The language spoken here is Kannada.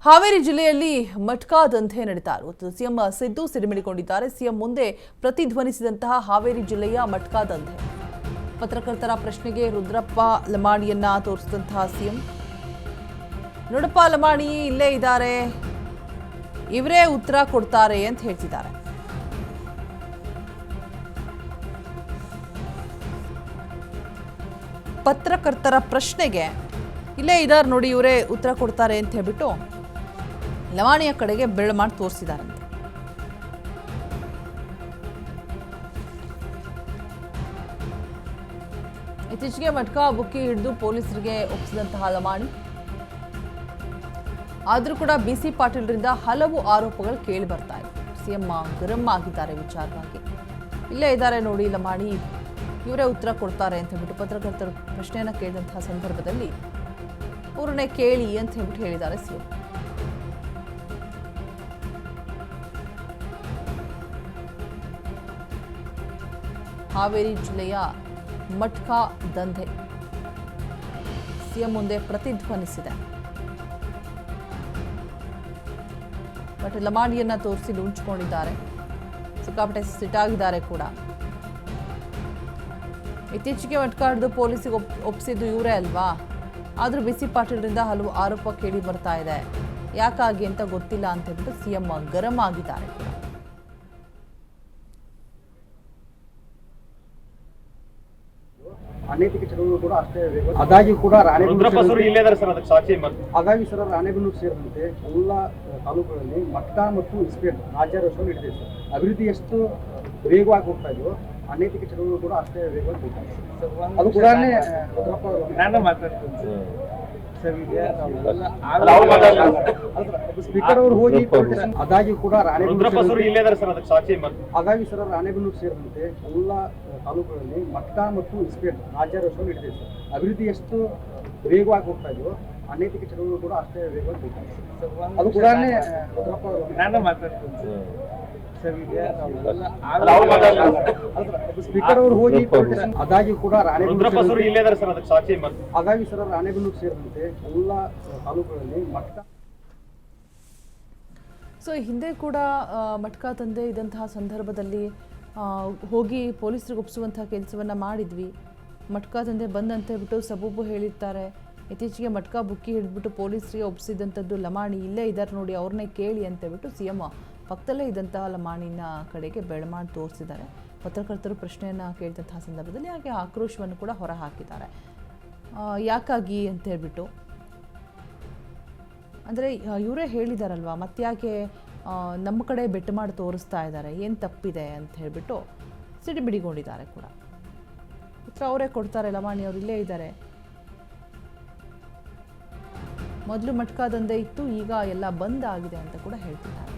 ಹಾವೇರಿ ಜಿಲ್ಲೆಯಲ್ಲಿ ಮಟ್ಕಾ ದಂಧೆ ನಡೀತಾ ಇರುವುದು ಸಿಎಂ ಸಿದ್ದು ಸಿಡಿಮಿಡಿಕೊಂಡಿದ್ದಾರೆ. ಸಿಎಂ ಮುಂದೆ ಪ್ರತಿಧ್ವನಿಸಿದಂತಹ ಹಾವೇರಿ ಜಿಲ್ಲೆಯ ಮಟ್ಕಾ ದಂಧೆ. ಪತ್ರಕರ್ತರ ಪ್ರಶ್ನೆಗೆ ರುದ್ರಪ್ಪ ಲಮಾಣಿಯನ್ನ ತೋರಿಸಿದಂತಹ ಸಿಎಂ, ನೋಡಪ್ಪ ಲಮಾಣಿ ಇಲ್ಲೇ ಇದ್ದಾರೆ, ಇವರೇ ಉತ್ತರ ಕೊಡ್ತಾರೆ ಅಂತ ಹೇಳ್ತಿದ್ದಾರೆ. ಪತ್ರಕರ್ತರ ಪ್ರಶ್ನೆಗೆ ಇಲ್ಲೇ ಇದ್ದಾರೆ ನೋಡಿ, ಇವರೇ ಉತ್ತರ ಕೊಡ್ತಾರೆ ಅಂತ ಹೇಳ್ಬಿಟ್ಟು ಲವಾಣಿಯ ಕಡೆಗೆ ಬೆರಳು ಮಾಡಿ ತೋರಿಸಿದಾರಂತೆ. ಇತ್ತೀಚೆಗೆ ಮಟ್ಕಾ ಬುಕ್ಕಿ ಹಿಡಿದು ಪೊಲೀಸರಿಗೆ ಒಪ್ಪಿಸಿದಂತಹ ಲವಾಣಿ, ಆದರೂ ಕೂಡ ಬಿಸಿ ಪಾಟೀಲ್ರಿಂದ ಹಲವು ಆರೋಪಗಳು ಕೇಳಿ ಬರ್ತಾ ಇದೆ. ಸಿಎಂ ಗರಂ ಆಗಿದ್ದಾರೆ ವಿಚಾರವಾಗಿ. ಇಲ್ಲೇ ಇದ್ದಾರೆ ನೋಡಿ ಲಮಾಣಿ, ಇವರೇ ಉತ್ತರ ಕೊಡ್ತಾರೆ ಅಂತ ಹೇಳ್ಬಿಟ್ಟು ಪತ್ರಕರ್ತರು ಪ್ರಶ್ನೆಯನ್ನ ಕೇಳಿದಂತಹ ಸಂದರ್ಭದಲ್ಲಿ ಅವ್ರನ್ನೇ ಕೇಳಿ ಅಂತ ಹೇಳ್ಬಿಟ್ಟು ಹೇಳಿದ್ದಾರೆ ಸಿಎಂ. ಹಾವೇರಿ ಜಿಲ್ಲೆಯ ಮಟ್ಕಾ ದಂಧೆ ಸಿಎಂ ಮುಂದೆ ಪ್ರತಿಧ್ವನಿಸಿದೆ. ಬಟ್ ಲಮಾಣಿಯನ್ನ ತೋರಿಸಿ ಲುಂಚಿಕೊಂಡಿದ್ದಾರೆ, ಸಿಕ್ಕಾಪಟ್ಟೆ ಸಿಟ್ಟಾಗಿದ್ದಾರೆ ಕೂಡ. ಇತ್ತೀಚೆಗೆ ಮಟ್ಕಾ ಹಿಡಿದು ಪೊಲೀಸಿಗೆ ಒಪ್ಪಿಸಿದ್ದು ಇವರೇ ಅಲ್ವಾ, ಆದರೂ ಬಿಸಿ ಪಾಟೀಲ್ರಿಂದ ಹಲವು ಆರೋಪ ಕೇಳಿ ಬರ್ತಾ ಇದೆ. ಯಾಕಾಗಿ ಅಂತ ಗೊತ್ತಿಲ್ಲ ಅಂತ ಹೇಳ್ಬಿಟ್ಟು ಸಿಎಂ ಗರಂ ಆಗಿದ್ದಾರೆ ಕೂಡ. ಅನೈತಿಕ ಚಟುವಟಿಕೆ ಕೂಡ ಅಷ್ಟೇ ಆದಾಗ್ಯೂ ಕೂಡ ಹಾಗಾಗಿ ಸರ್ ರಾಣೆಬೆನ್ನೂರು ಸೇರಿದಂತೆ ಎಲ್ಲ ತಾಲೂಕುಗಳಲ್ಲಿ ಮಟ್ಕಾ ಮತ್ತು ಇಸ್ಪೇಟ್ ರಾಜ್ಯಾರೋಷವನ್ನು ಹಿಡಿದಿದೆ ಸರ್. ಅಭಿವೃದ್ಧಿ ಎಷ್ಟು ವೇಗವಾಗಿ ಹೋಗ್ತಾ ಇದೆಯೋ ಅನೈತಿಕ ಚಟುವಟಿಕೆ ಕೂಡ ಅಷ್ಟೇ ವೇಗವಾಗಿ ಹೋಗ್ತಾ ಇದೆ. ಅದು ಕೂಡ ಸ್ಪೀಕರ್ ಅವರು ಹೋಗಿ ಆದಾಗ್ಯೂ ಕೂಡ ಹಾಗಾಗಿ ಸರ್ ರಾಣೆಬೆನ್ನೂರು ಸೇರಿದಂತೆ ಎಲ್ಲ ತಾಲೂಕುಗಳಲ್ಲಿ ಮಟ್ಕಾ ಮತ್ತು ಇಸ್ಪೇಟ್ ರಾಜ್ಯಾರೋಷವನ್ನು ಹಿಡಿದಿದೆ ಸರ್. ಅಭಿವೃದ್ಧಿ ಎಷ್ಟು ವೇಗವಾಗಿ ಹೋಗ್ತಾ ಇದೆಯೋ ಅನೈತಿಕ ಚಟುವಟಿಕೆ ಕೂಡ ಅಷ್ಟೇ ವೇಗವಾಗಿ ಹೋಗ್ತಾ ಇದೆ. ಅದು ಕೂಡ ಸ್ಪೀಕರ್ ಅವರು ಹೋಗಿ ಆದಾಗ್ಯೂ ಕೂಡ ಹಾಗಾಗಿ ಸರ್ ರಾಣೆಬೆನ್ನೂರು ಸೇರಿದಂತೆ ಎಲ್ಲ ತಾಲೂಕುಗಳಲ್ಲಿ ಮಟ್ಕಾ. ಸೊ ಹಿಂದೆ ಕೂಡ ಮಟ್ಕಾ ದಂಧೆ ಇದ್ದಂತಹ ಸಂದರ್ಭದಲ್ಲಿ ಹೋಗಿ ಪೊಲೀಸರಿಗೆ ಒಪ್ಪಿಸುವಂತಹ ಕೆಲಸವನ್ನು ಮಾಡಿದ್ವಿ. ಮಟ್ಕಾ ದಂಧೆ ಬಂದಂತ ಹೇಳ್ಬಿಟ್ಟು ಸಬೂಬು ಹೇಳಿರ್ತಾರೆ. ಇತ್ತೀಚೆಗೆ ಮಟ್ಕಾ ಬುಕ್ಕಿ ಹಿಡಿದ್ಬಿಟ್ಟು ಪೊಲೀಸರಿಗೆ ಒಪ್ಪಿಸಿದಂಥದ್ದು ಲಮಾಣಿ, ಇಲ್ಲೇ ಇದ್ದಾರೆ ನೋಡಿ, ಅವ್ರನ್ನೇ ಕೇಳಿ ಅಂತ ಹೇಳ್ಬಿಟ್ಟು ಸಿಎಂ ಪಕ್ಕದಲ್ಲೇ ಇದ್ದಂತಹ ಲಮಾಣಿನ ಕಡೆಗೆ ಬೆರಳು ಮಾಡಿ ತೋರಿಸಿದ್ದಾರೆ. ಪತ್ರಕರ್ತರು ಪ್ರಶ್ನೆಯನ್ನು ಕೇಳಿದಂತಹ ಸಂದರ್ಭದಲ್ಲಿ ಹಾಗೆ ಆಕ್ರೋಶವನ್ನು ಕೂಡ ಹೊರ ಹಾಕಿದ್ದಾರೆ. ಯಾಕಾಗಿ ಅಂತ ಹೇಳ್ಬಿಟ್ಟು, ಅಂದರೆ ಇವರೇ ಹೇಳಿದಾರಲ್ವ, ಮತ್ತ್ಯಾಕೆ ನಮ್ಮ ಕಡೆ ಬೆಟ್ಟು ಮಾಡಿ ತೋರಿಸ್ತಾ ಇದ್ದಾರೆ, ಏನು ತಪ್ಪಿದೆ ಅಂತ ಹೇಳಿಬಿಟ್ಟು ಸಿಡಿಮಿಡಿಗೊಂಡಿದ್ದಾರೆ ಕೂಡ. ಉತ್ತರ ಅವರೇ ಕೊಡ್ತಾರೆ, ಲಮಾಣಿ ಅವರು ಇಲ್ಲೇ ಇದ್ದಾರೆ, ಮೊದಲು ಮಟ್ಕಾ ದಂಧೆ ಇತ್ತು, ಈಗ ಎಲ್ಲ ಬಂದ್ ಆಗಿದೆ ಅಂತ ಕೂಡ ಹೇಳ್ತಿದ್ದಾರೆ.